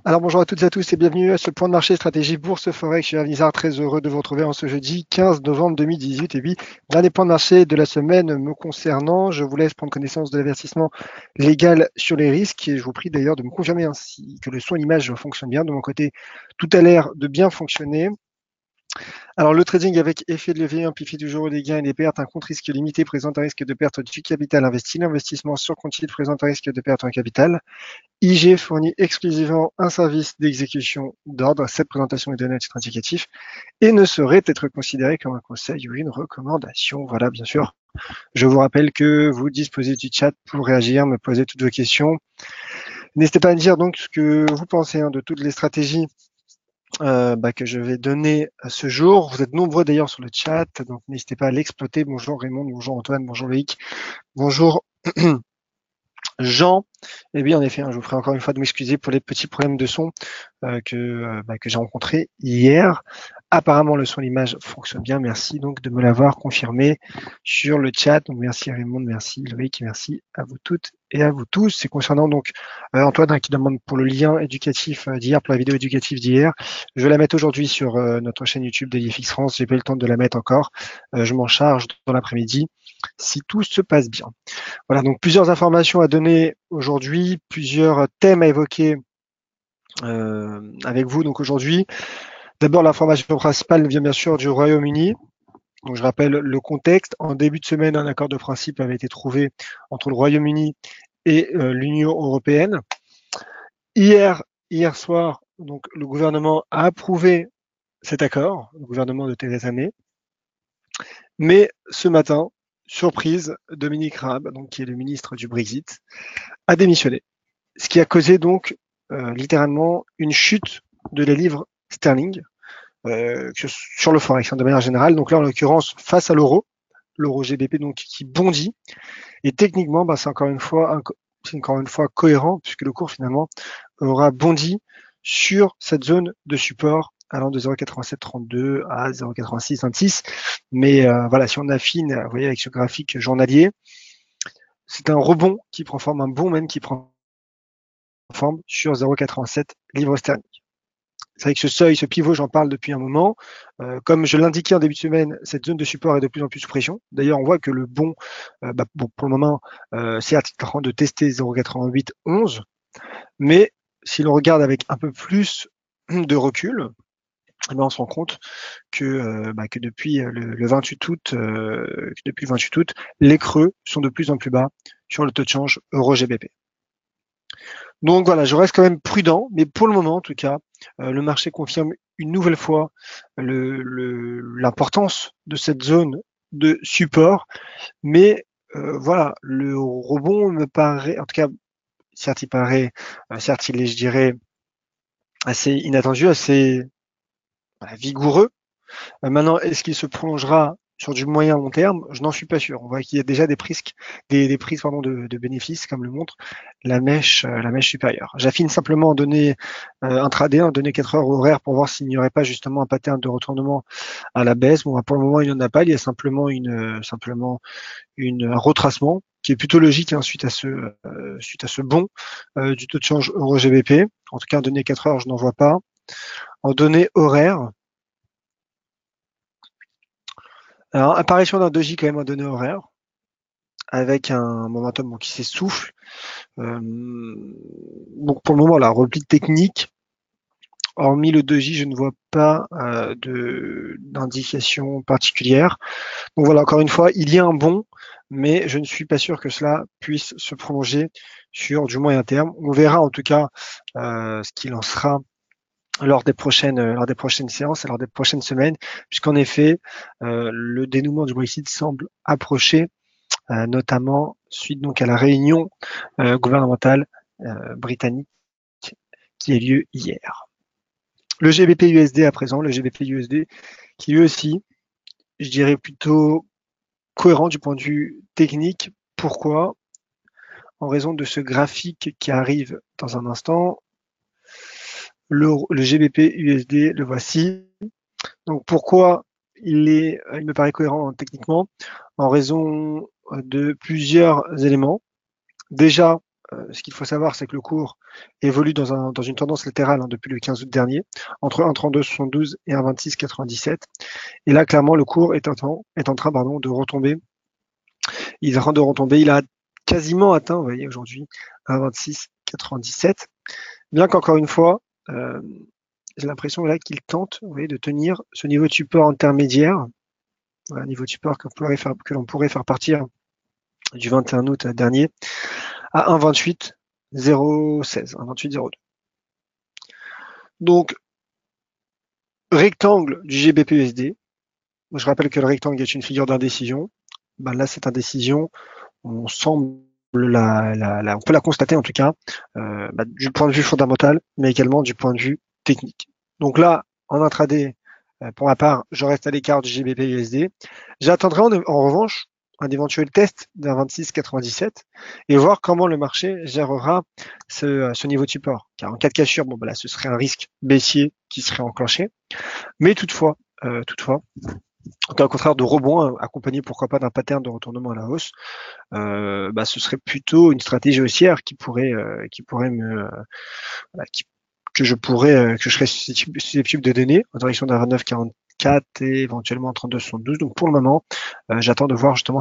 Alors bonjour à toutes et à tous et bienvenue à ce point de marché stratégie Bourse Forex. Je suis Avisar, très heureux de vous retrouver en ce jeudi 15 novembre 2018. Et puis, dernier point de marché de la semaine me concernant, je vous laisse prendre connaissance de l'avertissement légal sur les risques et je vous prie d'ailleurs de me confirmer ainsi que le son et l'image fonctionnent bien. De mon côté, tout a l'air de bien fonctionner. Alors, le trading avec effet de levier amplifie toujours les gains et les pertes. Un compte risque limité présente un risque de perte du capital investi. L'investissement sur compte titre présente un risque de perte en capital. IG fournit exclusivement un service d'exécution d'ordre. Cette présentation est donnée à titre indicatif et ne saurait être considérée comme un conseil ou une recommandation. Voilà, bien sûr. Je vous rappelle que vous disposez du chat pour réagir, me poser toutes vos questions. N'hésitez pas à me dire donc ce que vous pensez de toutes les stratégies que je vais donner à ce jour. Vous êtes nombreux d'ailleurs sur le chat, donc n'hésitez pas à l'exploiter. Bonjour Raymond, bonjour Antoine, bonjour Loïc, bonjour Jean. Et oui, en effet, je vous ferai encore une fois de m'excuser pour les petits problèmes de son que j'ai rencontrés hier. Apparemment, le son et l'image fonctionnent bien. Merci donc de me l'avoir confirmé sur le chat. Donc, merci Raymond, merci Loïc, merci à vous toutes et à vous tous. C'est concernant donc Antoine qui demande pour le lien éducatif d'hier, pour la vidéo éducative d'hier. Je vais la mettre aujourd'hui sur notre chaîne YouTube d'EFX France. J'ai pas eu le temps de la mettre encore. Je m'en charge dans l'après-midi si tout se passe bien. Voilà, donc plusieurs informations à donner aujourd'hui, plusieurs thèmes à évoquer avec vous donc aujourd'hui. D'abord, l'information principale vient bien sûr du Royaume-Uni. Donc, je rappelle le contexte. En début de semaine, un accord de principe avait été trouvé entre le Royaume-Uni et l'Union européenne. Hier soir, donc, le gouvernement a approuvé cet accord, le gouvernement de Theresa May. Mais ce matin, surprise, Dominique Raab, donc, qui est le ministre du Brexit, a démissionné. Ce qui a causé donc littéralement une chute de la livre sterling sur le forex de manière générale. Donc là, en l'occurrence, face à l'euro GBP donc qui bondit. Et techniquement, c'est encore une fois cohérent puisque le cours finalement aura bondi sur cette zone de support allant de 0,8732 à 0,8626. Mais voilà, si on affine, vous voyez avec ce graphique journalier, c'est un rebond qui prend forme, un bond même qui prend forme sur 0,87 livres sterling. C'est vrai que ce seuil, ce pivot, j'en parle depuis un moment. Comme je l'indiquais en début de semaine, cette zone de support est de plus en plus sous pression. D'ailleurs, on voit que le bon, pour le moment, c'est en train de tester 0,8811. Mais si l'on regarde avec un peu plus de recul, eh ben, on se rend compte que depuis le 28 août, les creux sont de plus en plus bas sur le taux de change euro-GBP. Donc voilà, je reste quand même prudent, mais pour le moment, en tout cas, le marché confirme une nouvelle fois l'importance de cette zone de support. Mais voilà, le rebond me paraît, en tout cas, certes, il est, je dirais, assez inattendu, assez vigoureux. Maintenant, est-ce qu'il se prolongera sur du moyen long terme? Je n'en suis pas sûr. On voit qu'il y a déjà des prises de bénéfices, comme le montre la mèche supérieure. J'affine simplement en données intraday, en données 4 heures horaires pour voir s'il n'y aurait pas justement un pattern de retournement à la baisse. Bon, pour le moment, il n'y en a pas. Il y a simplement un retracement qui est plutôt logique suite à ce bond du taux de change euro-GBP. En tout cas, en données 4 heures, je n'en vois pas. En données horaires, alors, apparition d'un doji quand même en données horaires, avec un momentum qui s'essouffle. Donc pour le moment, la repli technique, hormis le doji, je ne vois pas d'indication particulière. Donc voilà, encore une fois, il y a un bond, mais je ne suis pas sûr que cela puisse se prolonger sur du moyen terme. On verra en tout cas ce qu'il en sera lors des prochaines séances, lors des prochaines semaines, puisqu'en effet, le dénouement du Brexit semble approcher, notamment suite donc à la réunion gouvernementale britannique qui a lieu hier. Le GBP USD à présent, le GBP USD qui lui aussi, je dirais plutôt cohérent du point de vue technique. Pourquoi? En raison de ce graphique qui arrive dans un instant. Le GBP USD, le voici. Donc pourquoi il me paraît cohérent techniquement? En raison de plusieurs éléments. Déjà, ce qu'il faut savoir, c'est que le cours évolue dans une tendance latérale depuis le 15 août dernier, entre 1,3272 et 1,2697. Et là, clairement, le cours est en train de retomber. Il est en train de retomber. Il a quasiment atteint, vous voyez, aujourd'hui, 1,2697. Bien qu'encore une fois, j'ai l'impression là qu'il tente, vous voyez, de tenir ce niveau de support intermédiaire, voilà, niveau de support que l'on pourrait faire partir du 21 août dernier à 1,28,016, 1,28,02. Donc, rectangle du GBP-USD. Je rappelle que le rectangle est une figure d'indécision. Ben là, cette indécision, on semble on peut la constater en tout cas du point de vue fondamental, mais également du point de vue technique. Donc là, en intraday, pour ma part, je reste à l'écart du GBP-USD. J'attendrai en revanche un éventuel test d'un 26,97 et voir comment le marché gérera ce niveau de support. Car en cas de cassure, bon, là, ce serait un risque baissier qui serait enclenché. Mais toutefois, en cas contraire de rebond, accompagné pourquoi pas d'un pattern de retournement à la hausse, ce serait plutôt une stratégie haussière que je serais susceptible de donner en direction d'un 29,44 et éventuellement 32,72. Donc pour le moment, j'attends de voir justement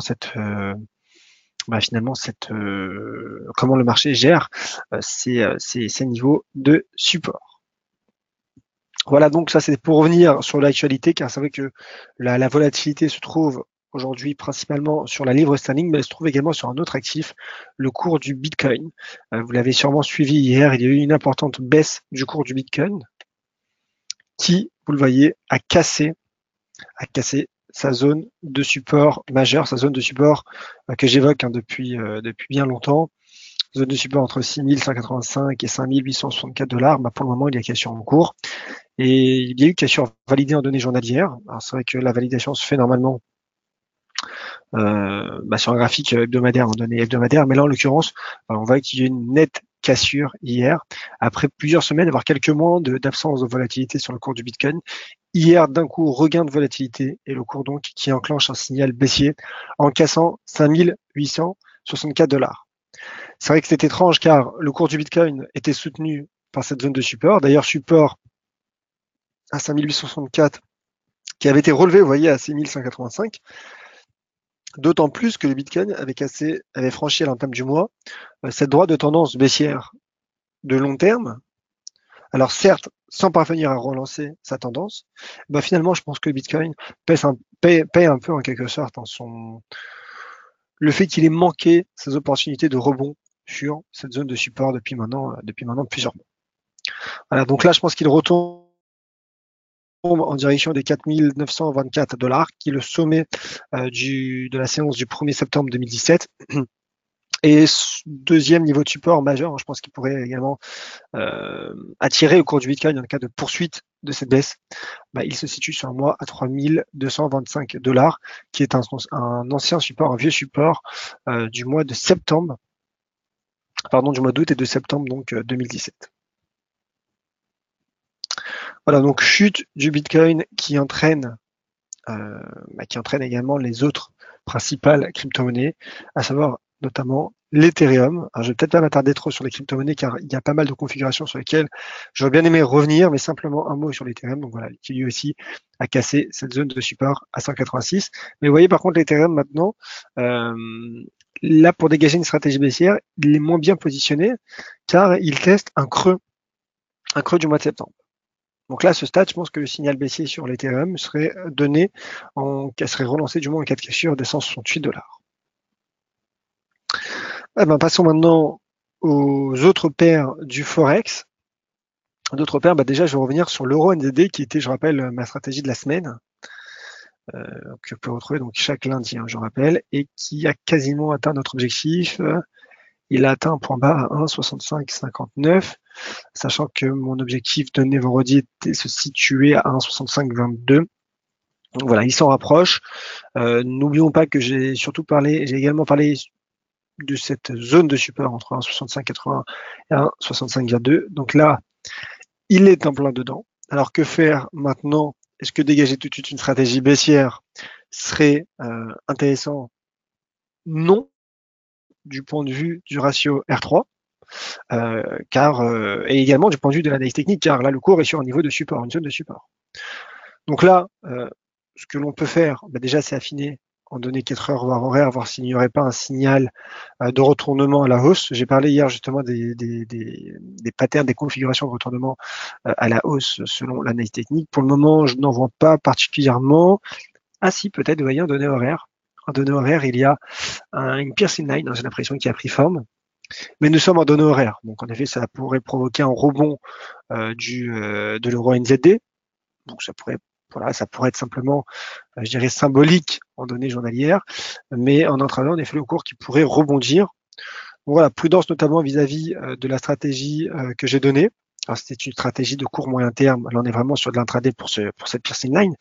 comment le marché gère ces niveaux de support. Voilà, donc ça c'est pour revenir sur l'actualité, car c'est vrai que la volatilité se trouve aujourd'hui principalement sur la livre sterling, mais elle se trouve également sur un autre actif, le cours du Bitcoin. Vous l'avez sûrement suivi hier, il y a eu une importante baisse du cours du Bitcoin qui, vous le voyez, a cassé sa zone de support majeure, sa zone de support que j'évoque depuis bien longtemps, zone de support entre 6 185 et 5 864 $. Pour le moment, il y a cassure en cours. Et il y a eu cassure validée en données journalières. Alors c'est vrai que la validation se fait normalement sur un graphique hebdomadaire, en données hebdomadaires, mais là en l'occurrence, on voit qu'il y a eu une nette cassure hier, après plusieurs semaines, voire quelques mois d'absence de volatilité sur le cours du Bitcoin. Hier, d'un coup, regain de volatilité et le cours donc qui enclenche un signal baissier en cassant 5 864 $. C'est vrai que c'est étrange car le cours du Bitcoin était soutenu par cette zone de support. D'ailleurs, support à 5 864 qui avait été relevé, vous voyez, à 6 185. D'autant plus que le Bitcoin avait franchi à l'entame du mois cette droite de tendance baissière de long terme. Alors certes, sans parvenir à relancer sa tendance, finalement, je pense que le Bitcoin paye un peu en quelque sorte le fait qu'il ait manqué ses opportunités de rebond sur cette zone de support depuis maintenant plusieurs mois. Voilà, donc là, je pense qu'il retombe en direction des 4 924 $, qui est le sommet de la séance du 1er septembre 2017. Et deuxième niveau de support majeur, je pense qu'il pourrait également attirer au cours du Bitcoin en cas de poursuite de cette baisse. Il se situe sur un mois à 3 225 $, qui est un ancien support, un vieux support du mois d'août et de septembre donc 2017. Voilà, donc chute du Bitcoin qui entraîne également les autres principales crypto-monnaies, à savoir notamment l'Ethereum. Alors, je vais peut-être pas m'attarder trop sur les crypto-monnaies car il y a pas mal de configurations sur lesquelles j'aurais bien aimé revenir, mais simplement un mot sur l'Ethereum. Donc voilà, qui lui aussi a cassé cette zone de support à 186. Mais vous voyez par contre l'Ethereum maintenant, là pour dégager une stratégie baissière, il est moins bien positionné car il teste un creux du mois de septembre. Donc là, à ce stade, je pense que le signal baissier sur l'Ethereum serait serait relancé du moins en cas de cassure des 168 $. Passons maintenant aux autres paires du Forex. D'autres paires, déjà, je vais revenir sur l'euro-NZD qui était, je rappelle, ma stratégie de la semaine, que vous pouvez retrouver donc chaque lundi, je rappelle, et qui a quasiment atteint notre objectif. Il a atteint un point bas à 1,6559, sachant que mon objectif donné vendredi était se situer à 1,6522. Donc voilà, il s'en rapproche. N'oublions pas que j'ai également parlé de cette zone de support entre 1,6580 et 1,6522. Donc là, il est en plein dedans. Alors que faire maintenant? Est-ce que dégager tout de suite une stratégie baissière serait intéressant? Non, du point de vue du ratio R3. et également du point de vue de l'analyse technique, car là, le cours est sur un niveau de support, une zone de support. Donc là, ce que l'on peut faire, déjà, c'est affiner en données 4 heures voire horaire, voir s'il n'y aurait pas un signal de retournement à la hausse. J'ai parlé hier justement des patterns, des configurations de retournement à la hausse selon l'analyse technique. Pour le moment, je n'en vois pas particulièrement. Ah si, peut-être, vous voyez, en données horaires. En données horaires, il y a une piercing line, j'ai l'impression, qui a pris forme. Mais nous sommes en données horaires. Donc en effet, ça pourrait provoquer un rebond de l'euro NZD. Donc ça pourrait être simplement, je dirais, symbolique en données journalières, mais en entraînant en effet le cours qui pourrait rebondir. Donc voilà, prudence notamment vis-à-vis de la stratégie que j'ai donnée. Alors c'était une stratégie de court moyen terme. Là on est vraiment sur de l'intraday pour cette piercing line.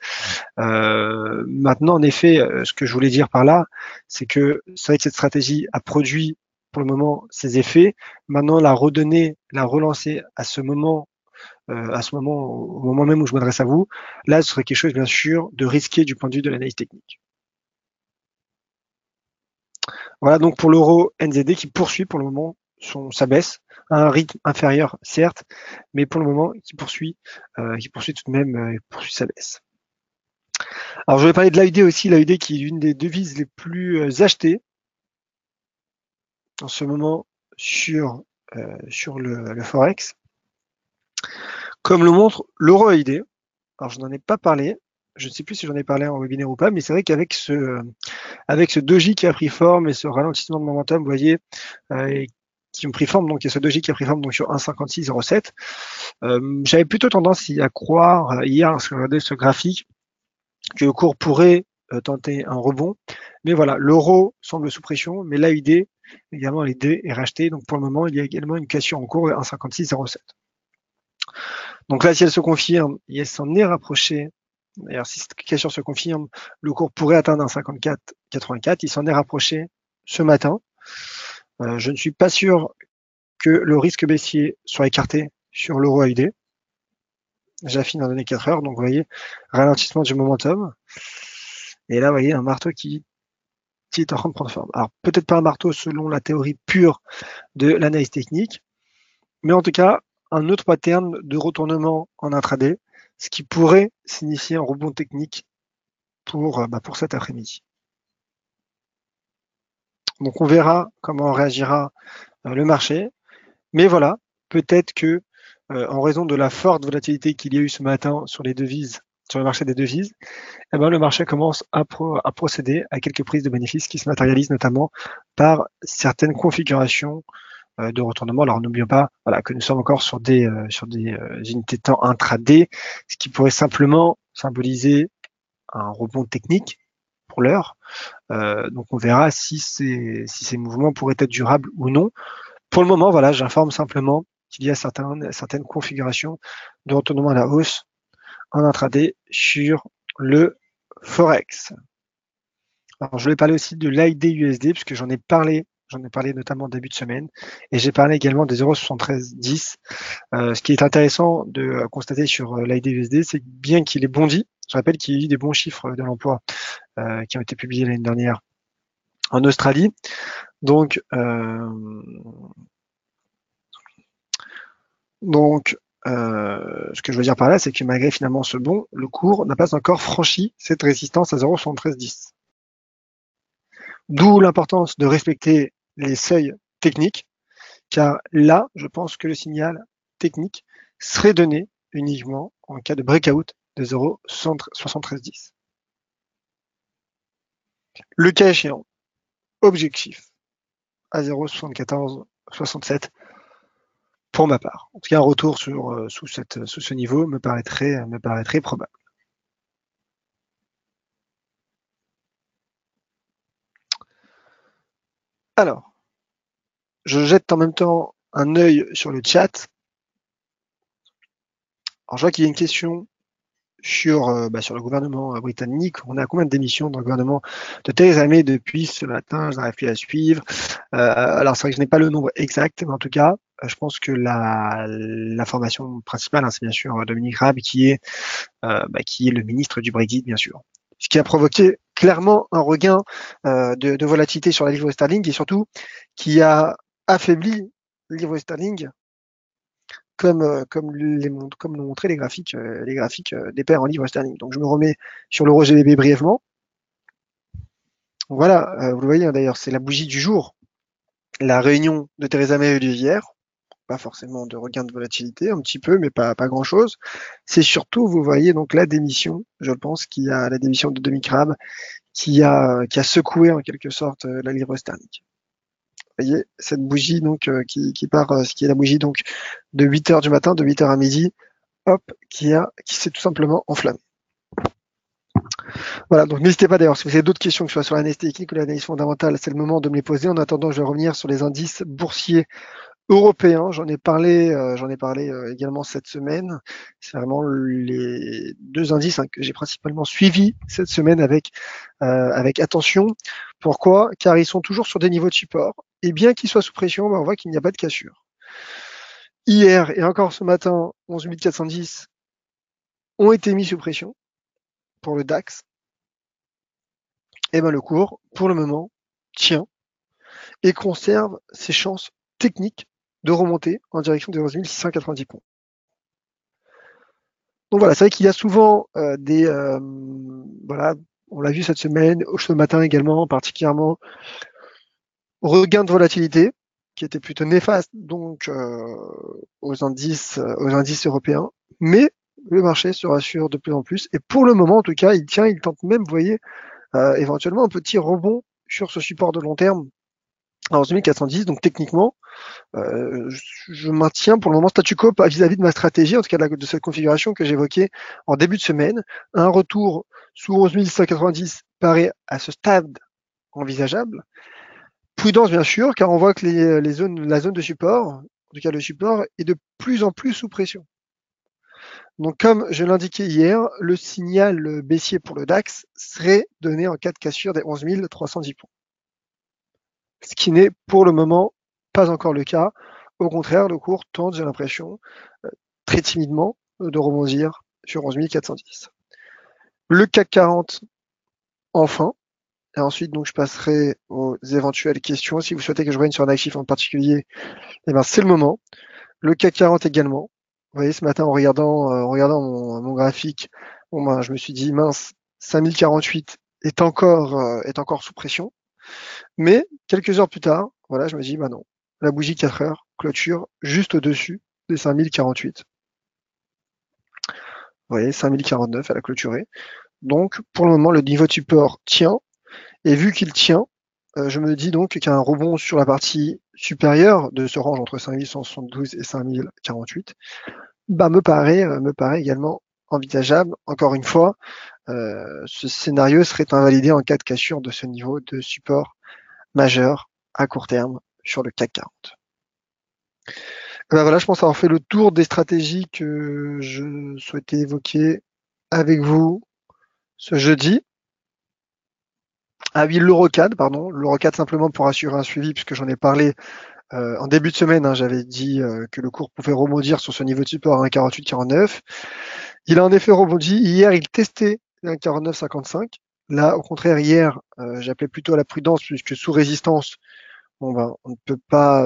Maintenant en effet, ce que je voulais dire par là, c'est que c'est vrai que cette stratégie a produit pour le moment ses effets. Maintenant la relancer à ce moment, au moment même où je m'adresse à vous, là, ce serait quelque chose, bien sûr, de risqué du point de vue de l'analyse technique. Voilà donc pour l'euro NZD qui poursuit pour le moment sa baisse, à un rythme inférieur, certes, mais pour le moment, qui poursuit tout de même poursuit sa baisse. Alors, je vais parler de l'AUD aussi, l'AUD qui est l'une des devises les plus achetées en ce moment sur le Forex. Comme le montre l'euro AUD, alors je n'en ai pas parlé, je ne sais plus si j'en ai parlé en webinaire ou pas, mais c'est vrai qu'avec ce doji qui a pris forme et ce ralentissement de momentum, vous voyez, qui ont pris forme, donc il y a ce doji qui a pris forme donc sur 1,5607. J'avais plutôt tendance à croire hier, lorsque je regardais ce graphique, que le cours pourrait tenter un rebond. Mais voilà, l'euro semble sous pression, mais l'AUD, également l'AUD est racheté. Donc pour le moment, il y a également une cassure en cours de 1,5607. Donc là, si elle se confirme, et elle s'en est rapprochée. D'ailleurs, si cette cassure se confirme, le cours pourrait atteindre un 54,84. Il s'en est rapproché ce matin. Je ne suis pas sûr que le risque baissier soit écarté sur l'euro AUD. J'affine en données 4 heures, donc vous voyez, ralentissement du momentum. Et là, vous voyez, un marteau qui est en train de prendre forme. Alors, peut-être pas un marteau selon la théorie pure de l'analyse technique, mais en tout cas, un autre pattern de retournement en intraday, ce qui pourrait signifier un rebond technique pour cet après-midi. Donc on verra comment réagira le marché. Mais voilà, peut-être que en raison de la forte volatilité qu'il y a eu ce matin sur les devises, sur le marché des devises, le marché commence à procéder à quelques prises de bénéfices qui se matérialisent notamment par certaines configurations de retournement. Alors n'oublions pas que nous sommes encore sur des unités de temps intraday, ce qui pourrait simplement symboliser un rebond technique pour l'heure. Donc on verra si ces mouvements pourraient être durables ou non. Pour le moment, voilà, j'informe simplement qu'il y a certaines configurations de retournement à la hausse en intraday sur le Forex. Alors, je voulais parler aussi de l'AID USD puisque j'en ai parlé notamment début de semaine, et j'ai parlé également des 0,7310. Ce qui est intéressant de constater sur l'AID USD, c'est bien qu'il est bondi. Je rappelle qu'il y a eu des bons chiffres de l'emploi qui ont été publiés l'année dernière en Australie. Donc, ce que je veux dire par là, c'est que malgré finalement ce bond, le cours n'a pas encore franchi cette résistance à 0,7310. D'où l'importance de respecter les seuils techniques, car là, je pense que le signal technique serait donné uniquement en cas de breakout de 0,7310. Le cas échéant, objectif à 0,7467 pour ma part. En tout cas, un retour sous ce niveau me paraîtrait probable. Alors, je jette en même temps un œil sur le chat. Alors, je vois qu'il y a une question sur le gouvernement britannique. On est à combien d'émissions dans le gouvernement de Theresa May depuis ce matin? Je n'arrive plus à suivre. Alors, c'est vrai que je n'ai pas le nombre exact, mais en tout cas, je pense que l'information principale, c'est bien sûr Dominic Raab qui est le ministre du Brexit, bien sûr. Ce qui a provoqué clairement un regain de volatilité sur la livre sterling et surtout qui a affaibli livre sterling, comme l'ont montré les graphiques des paires en livre sterling. Donc je me remets sur l'euro GBP brièvement. Voilà, vous le voyez, hein, d'ailleurs, c'est la bougie du jour. La réunion de Theresa May a eu lieu hier. Pas forcément de regain de volatilité, un petit peu, mais pas grand-chose. C'est surtout, vous voyez, donc la démission, je pense, la démission de Dominique Raab, qui a secoué en quelque sorte la livre sterling. Vous voyez, cette bougie donc qui part, ce qui est la bougie donc de 8h du matin, de 8h à midi, hop, qui s'est tout simplement enflammée. Voilà, donc n'hésitez pas d'ailleurs, si vous avez d'autres questions, que ce soit sur l'analyse technique ou l'analyse fondamentale, c'est le moment de me les poser. En attendant, je vais revenir sur les indices boursiers européens. J'en ai parlé également cette semaine. C'est vraiment les deux indices que j'ai principalement suivis cette semaine avec attention. Pourquoi? Car ils sont toujours sur des niveaux de support. Et bien qu'ils soient sous pression, on voit qu'il n'y a pas de cassure. Hier et encore ce matin, 11 410 ont été mis sous pression pour le DAX. Et le cours, pour le moment, tient et conserve ses chances techniques de remonter en direction des 11 690 points. Donc voilà, c'est vrai qu'il y a souvent on l'a vu cette semaine, ce matin également, particulièrement, regain de volatilité qui était plutôt néfaste donc aux indices européens, mais le marché se rassure de plus en plus et pour le moment en tout cas il tente même, vous voyez, éventuellement un petit rebond sur ce support de long terme à 11 410. Donc techniquement, je maintiens pour le moment statu quo vis-à-vis de ma stratégie, en tout cas de cette configuration que j'évoquais en début de semaine. Un retour sous 11 190 paraît à ce stade envisageable. Prudence bien sûr, car on voit que la zone de support, en tout cas le support, est de plus en plus sous pression. Donc comme je l'indiquais hier, le signal baissier pour le DAX serait donné en cas de cassure des 11 310 points. Ce qui n'est pour le moment pas encore le cas. Au contraire, le cours tente, j'ai l'impression, très timidement, de rebondir sur 11 410. Le CAC 40, enfin. Et ensuite, donc, je passerai aux éventuelles questions. Si vous souhaitez que je revienne sur un actif en particulier, c'est le moment. Le CAC 40 également. Vous voyez, ce matin, en regardant mon graphique, je me suis dit, mince, 5048 est encore sous pression. Mais quelques heures plus tard, voilà, je me dis, non, la bougie 4 heures clôture juste au-dessus des 5048. Vous voyez, 5049, elle a clôturé. Donc, pour le moment, le niveau de support tient. Et vu qu'il tient, je me dis donc qu'un rebond sur la partie supérieure de ce range entre 5172 et 5048 me paraît également envisageable. Encore une fois, ce scénario serait invalidé en cas de cassure de ce niveau de support majeur à court terme sur le CAC 40. Voilà, je pense avoir fait le tour des stratégies que je souhaitais évoquer avec vous ce jeudi. Ah oui, l'Eurocad, pardon. L'Eurocad simplement pour assurer un suivi, puisque j'en ai parlé en début de semaine. J'avais dit que le cours pouvait rebondir sur ce niveau de support à 1,48-49. Il a en effet rebondi. Hier, il testait 1,49-55. Là, au contraire, hier, j'appelais plutôt à la prudence, puisque sous résistance, on ne peut pas,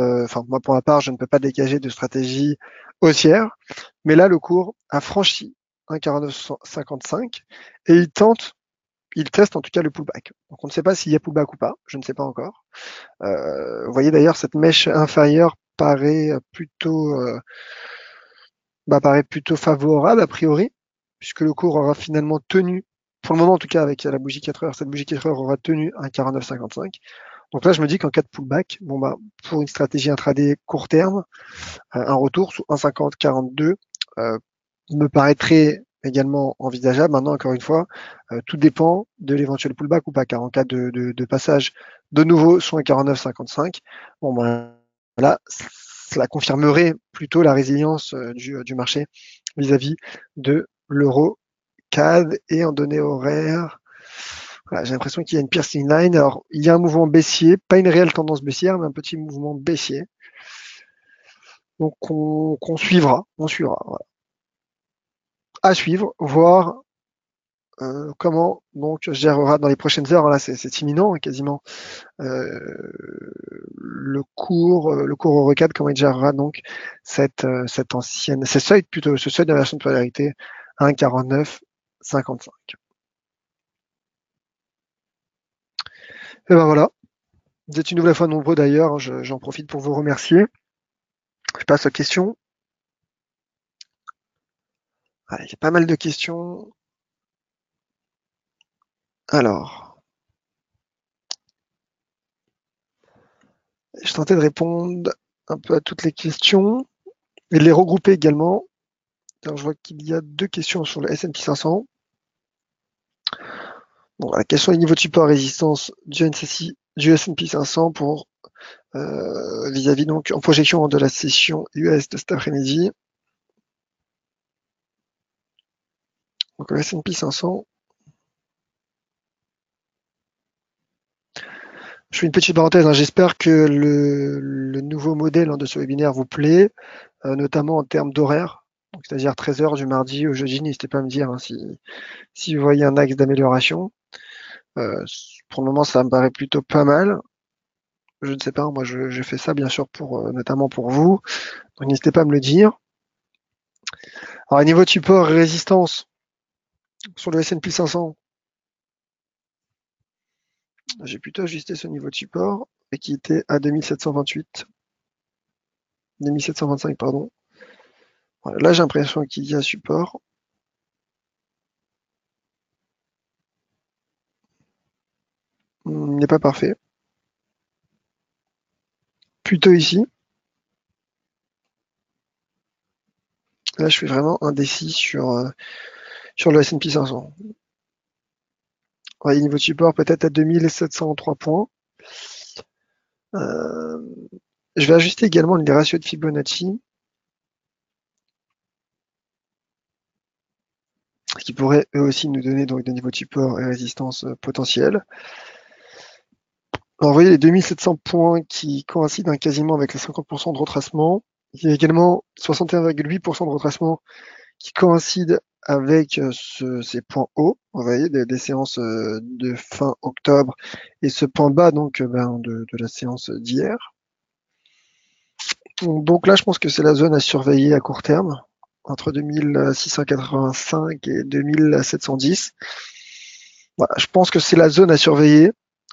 moi pour ma part, je ne peux pas dégager de stratégie haussière. Mais là, le cours a franchi 1,4955 et il teste en tout cas le pullback. Donc on ne sait pas s'il y a pullback ou pas, je ne sais pas encore. Vous voyez d'ailleurs cette mèche inférieure paraît plutôt favorable a priori, puisque le cours aura finalement tenu, pour le moment en tout cas avec la bougie 4 heures, cette bougie 4 heures aura tenu 1,4955. Donc là, je me dis qu'en cas de pullback, pour une stratégie intraday court terme, un retour sous 1,50-42 me paraîtrait également envisageable. Maintenant, encore une fois, tout dépend de l'éventuel pullback ou pas, car en cas de passage de nouveau sur 1,49-55, là, cela confirmerait plutôt la résilience du marché vis-à-vis de l'euro CAD et en données horaires. Voilà, j'ai l'impression qu'il y a une piercing line. Alors, il y a un mouvement baissier, pas une réelle tendance baissière, mais un petit mouvement baissier. Donc, on suivra. Voilà. À suivre, voir comment donc gérera dans les prochaines heures, là c'est imminent quasiment, le cours au recap, comment il gérera donc cette ancienne, ce seuil plutôt, ce seuil d'inversion de polarité 1,4955. Et ben voilà, vous êtes une nouvelle fois nombreux d'ailleurs, j'en profite pour vous remercier. Je passe aux questions. Allez, il y a pas mal de questions. Alors, je tentais de répondre un peu à toutes les questions et de les regrouper également. Alors, je vois qu'il y a deux questions sur le S&P 500. Bon, la question du niveau de support et résistance du S&P 500 pour vis-à-vis donc en projection de la session US de cet après-midi. Donc le S&P 500. Je fais une petite parenthèse, hein. J'espère que le nouveau modèle de ce webinaire vous plaît, notamment en termes d'horaire. C'est-à-dire 13 heures du mardi au jeudi. N'hésitez pas à me dire, hein, si vous voyez un axe d'amélioration. Pour le moment, ça me paraît plutôt pas mal. Je ne sais pas, moi je fais ça bien sûr pour notamment pour vous. Donc n'hésitez pas à me le dire. Alors, à niveau de support et résistance sur le S&P 500, j'ai plutôt ajusté ce niveau de support et qui était à 2728, 2725 pardon. Voilà, là j'ai l'impression qu'il y a support. Il n'est pas parfait. Plutôt ici. Là je suis vraiment indécis sur le S&P 500. Ouais, niveau de support peut-être à 2703 points. Je vais ajuster également les ratios de Fibonacci qui pourraient eux aussi nous donner donc des niveaux de support et résistance potentiels. Alors, vous voyez les 2700 points qui coïncident quasiment avec les 50% de retracement. Il y a également 61,8% de retracement qui coïncident avec ces points hauts, vous voyez, des séances de fin octobre et ce point bas donc de la séance d'hier. Donc là, je pense que c'est la zone à surveiller à court terme, entre 2685 et 2710. Voilà, je pense que c'est la zone à surveiller.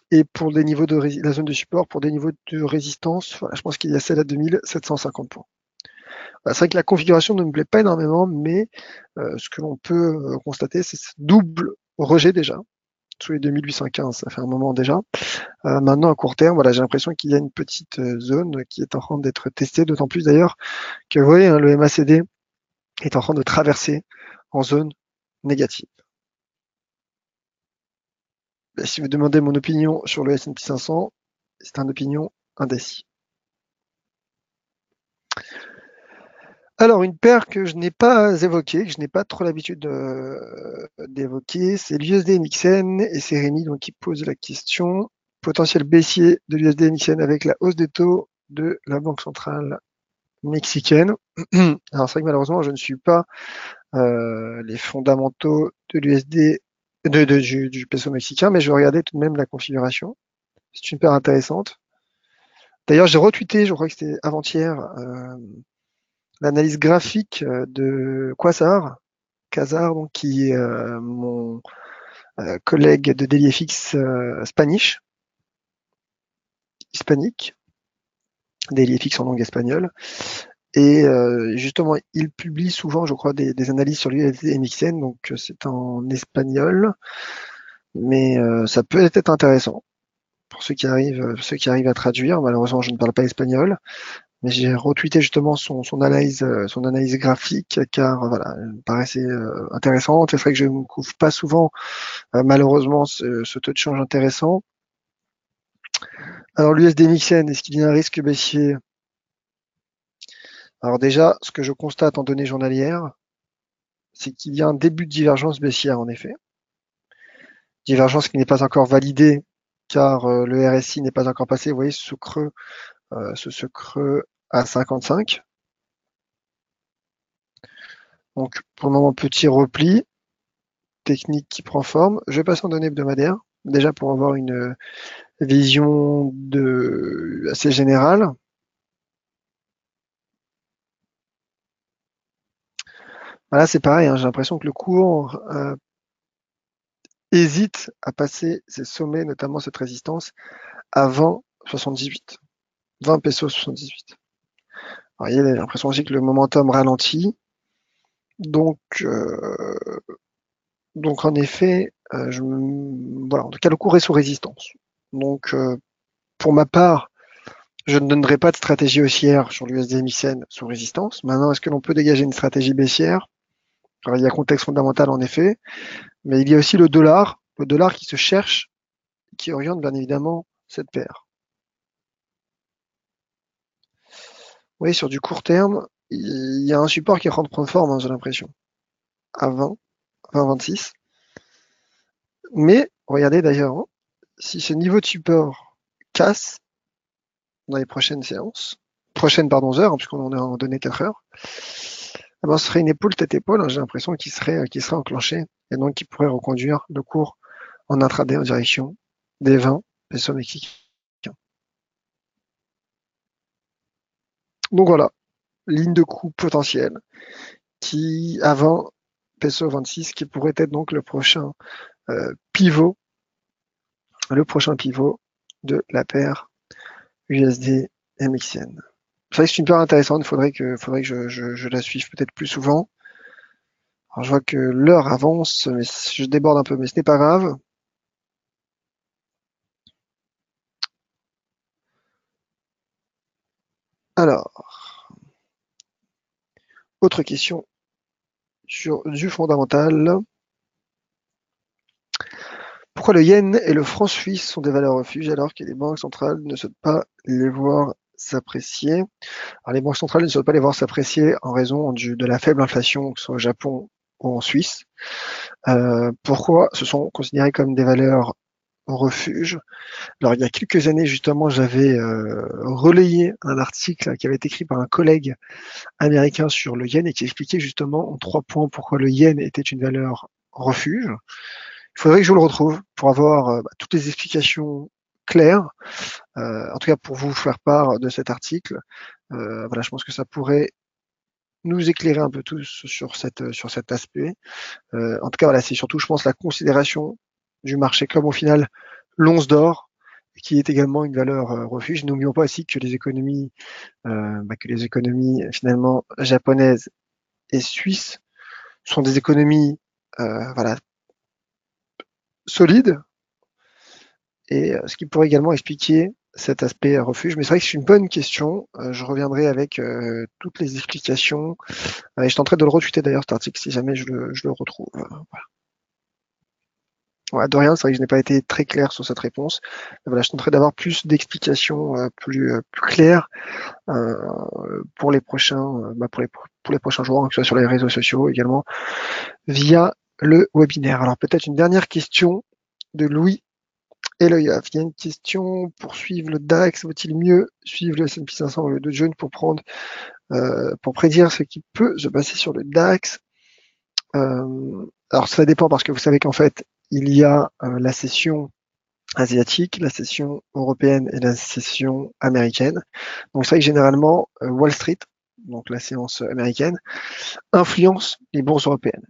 Et pour des niveaux de la zone de support, pour des niveaux de résistance, voilà, je pense qu'il y a celle à 2750 points. Voilà, c'est vrai que la configuration ne me plaît pas énormément, mais ce que l'on peut constater, c'est ce double rejet déjà, sous les 2815, ça fait un moment déjà. Maintenant, à court terme, voilà, j'ai l'impression qu'il y a une petite zone qui est en train d'être testée, d'autant plus d'ailleurs que vous voyez, hein, le MACD est en train de traverser en zone négative. Et si vous demandez mon opinion sur le S&P 500, c'est une opinion indécis. Alors, une paire que je n'ai pas évoquée, que je n'ai pas trop l'habitude d'évoquer, c'est l'USD MXN et c'est Rémi donc, qui pose la question. Potentiel baissier de l'USD MXN avec la hausse des taux de la Banque centrale mexicaine. Alors, c'est vrai que malheureusement, je ne suis pas les fondamentaux de l'USD, du peso mexicain, mais je vais regarder tout de même la configuration. C'est une paire intéressante. D'ailleurs, j'ai retweeté, je crois que c'était avant-hier, l'analyse graphique de Quasar, donc, qui est mon collègue de DailyFX hispanique, DailyFX en langue espagnole. Et justement, il publie souvent, je crois, des analyses sur l'USD MXN, donc c'est en espagnol, mais ça peut être intéressant pour ceux qui arrivent à traduire. Malheureusement, je ne parle pas espagnol. Mais j'ai retweeté justement son analyse graphique car voilà, elle me paraissait intéressante. C'est vrai que je ne couvre pas souvent malheureusement ce taux de change intéressant. Alors l'USD MXN, est-ce qu'il y a un risque baissier? Alors déjà, ce que je constate en données journalières, c'est qu'il y a un début de divergence baissière en effet. Divergence qui n'est pas encore validée car le RSI n'est pas encore passé. Vous voyez ce creux à 55. Donc pour le moment, petit repli. technique qui prend forme. Je vais passer en données hebdomadaires, déjà pour avoir une vision assez générale. Voilà, c'est pareil, hein, j'ai l'impression que le cours hésite à passer ses sommets, notamment cette résistance, à 20,78. 20 pesos 78. Alors, il y a l'impression aussi que le momentum ralentit. Donc, en effet, voilà, en tout cas, le cours est sous résistance. Donc, pour ma part, je ne donnerai pas de stratégie haussière sur l'USD MXN sous résistance. Maintenant, est-ce que l'on peut dégager une stratégie baissière? Alors, il y a contexte fondamental en effet, mais il y a aussi le dollar qui se cherche, qui oriente bien évidemment cette paire. Oui, sur du court terme, il y a un support qui est en train de prendre forme, hein, j'ai l'impression, à 20, 26. Mais regardez d'ailleurs, hein, si ce niveau de support casse dans les prochaines séances, heures, hein, puisqu'on en est en données 4 heures, eh ben, ce serait une épaule tête-épaule, hein, j'ai l'impression qu'il serait enclenché et donc qui pourrait reconduire le cours en intraday en direction des 20 pesos mexicains. Donc voilà, ligne de coup potentielle qui à 20 pesos 26 qui pourrait être donc le prochain pivot de la paire USD MXN. C'est vrai que c'est une paire intéressante, il faudrait que je la suive peut-être plus souvent. Alors je vois que l'heure avance, mais je déborde un peu, mais ce n'est pas grave. Alors, autre question sur du fondamental. Pourquoi le yen et le franc suisse sont des valeurs refuges alors que les banques centrales ne souhaitent pas les voir s'apprécier? Alors les banques centrales ne souhaitent pas les voir s'apprécier en raison de la faible inflation, que ce soit au Japon ou en Suisse. Pourquoi ce sont considérés comme des valeurs refuges? Alors il y a quelques années justement, j'avais relayé un article qui avait été écrit par un collègue américain sur le yen et qui expliquait justement en 3 points pourquoi le yen était une valeur refuge. Il faudrait que je vous le retrouve pour avoir toutes les explications claires, en tout cas pour vous faire part de cet article. Voilà, je pense que ça pourrait nous éclairer un peu tous sur cet aspect. En tout cas, voilà, c'est surtout, je pense, la considération du marché comme au final l'once d'or, qui est également une valeur refuge. N'oublions pas aussi que les économies finalement japonaises et suisses sont des économies voilà, solides, et ce qui pourrait également expliquer cet aspect refuge. Mais c'est vrai que c'est une bonne question. Je reviendrai avec toutes les explications. Et je tenterai de le retweeter d'ailleurs cet article si jamais je le retrouve. Voilà. Ouais, de rien, c'est vrai que je n'ai pas été très clair sur cette réponse. Mais voilà, je tenterai d'avoir plus d'explications plus claires pour les prochains pour les prochains jours, hein, que ce soit sur les réseaux sociaux également via le webinaire. Alors peut-être une dernière question de Louis Eloyaf. Il y a une question pour suivre le DAX. Vaut-il mieux suivre le S&P 500 ou le Dow Jones pour prédire ce qui peut se passer sur le DAX? Alors ça dépend parce que vous savez qu'en fait il y a la session asiatique, la session européenne et la session américaine. Donc c'est vrai que généralement Wall Street, donc la séance américaine, influence les bourses européennes.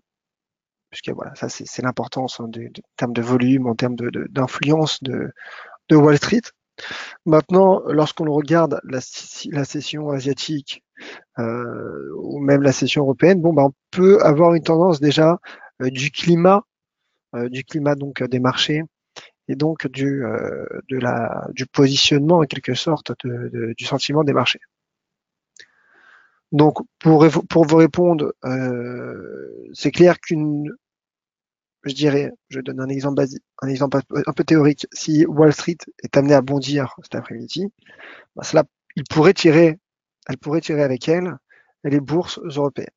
Puisque voilà, ça c'est l'importance en termes de volume, en termes d'influence de Wall Street. Maintenant, lorsqu'on regarde la session asiatique ou même la session européenne, on peut avoir une tendance déjà du climat donc des marchés et donc du positionnement en quelque sorte du sentiment des marchés. Donc pour vous répondre, c'est clair je donne un exemple basique, un exemple un peu théorique. Si Wall Street est amené à bondir cet après-midi, elle pourrait tirer avec elle les bourses européennes.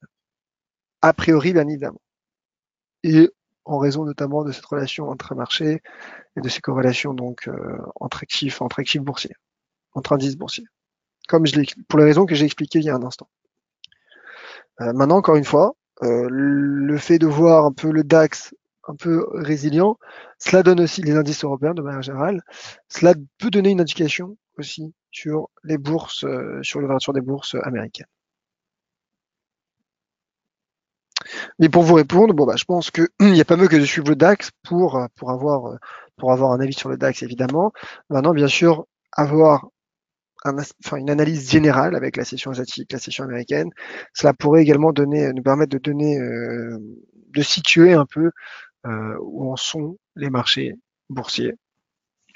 A priori, bien évidemment. Et en raison notamment de cette relation entre marchés et de ces corrélations donc entre actifs boursiers, entre indices boursiers, pour les raisons que j'ai expliquées il y a un instant. Maintenant, encore une fois, le fait de voir un peu le DAX un peu résilient. Cela donne aussi les indices européens de manière générale. Cela peut donner une indication aussi sur les bourses, sur l'ouverture des bourses américaines. Mais pour vous répondre, bon, bah, je pense qu'il n'y a pas mieux que de suivre le DAX pour avoir un avis sur le DAX, évidemment. Maintenant, bien sûr, avoir une analyse générale avec la session asiatique, la session américaine, cela pourrait également nous permettre de situer un peu où en sont les marchés boursiers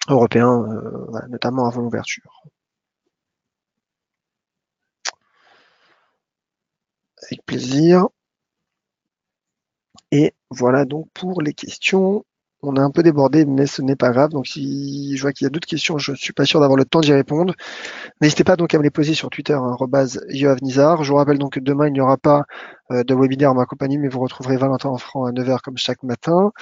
européens, voilà, notamment avant l'ouverture. Avec plaisir. Et voilà donc pour les questions. On a un peu débordé, mais ce n'est pas grave. Donc si je vois qu'il y a d'autres questions, je ne suis pas sûr d'avoir le temps d'y répondre. N'hésitez pas donc à me les poser sur Twitter, @YoavNizar. Je vous rappelle donc que demain, il n'y aura pas de webinaire en ma compagnie, mais vous retrouverez Valentin Enfrand à 9h comme chaque matin.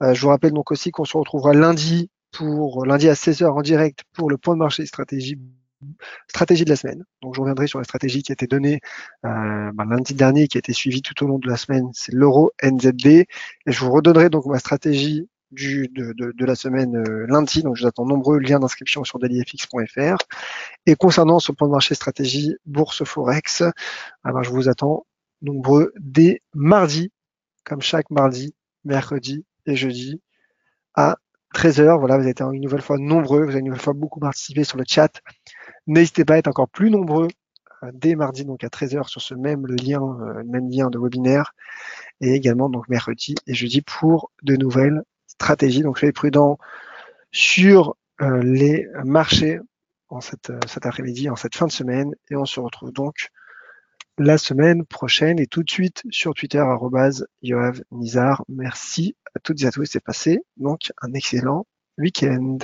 Je vous rappelle donc aussi qu'on se retrouvera lundi à 16h en direct pour le point de marché stratégie de la semaine. Donc je reviendrai sur la stratégie qui a été donnée lundi dernier, qui a été suivie tout au long de la semaine, c'est l'euro NZD. Et je vous redonnerai donc ma stratégie de la semaine lundi. Donc je vous attends nombreux liens d'inscription sur dailyfx.fr. Et concernant ce point de marché stratégie bourse forex, alors je vous attends nombreux dès mardi, comme chaque mardi, mercredi et jeudi à 13h. Voilà, vous avez été une nouvelle fois nombreux, vous avez une nouvelle fois beaucoup participé sur le chat. N'hésitez pas à être encore plus nombreux dès mardi, donc à 13h sur ce même lien de webinaire, et également donc mercredi et jeudi pour de nouvelles stratégies. Donc soyez prudents sur les marchés en cet après-midi, en cette fin de semaine, et on se retrouve donc la semaine prochaine et tout de suite sur Twitter @YoavNizar. Merci à toutes et à tous et passez donc un excellent week-end.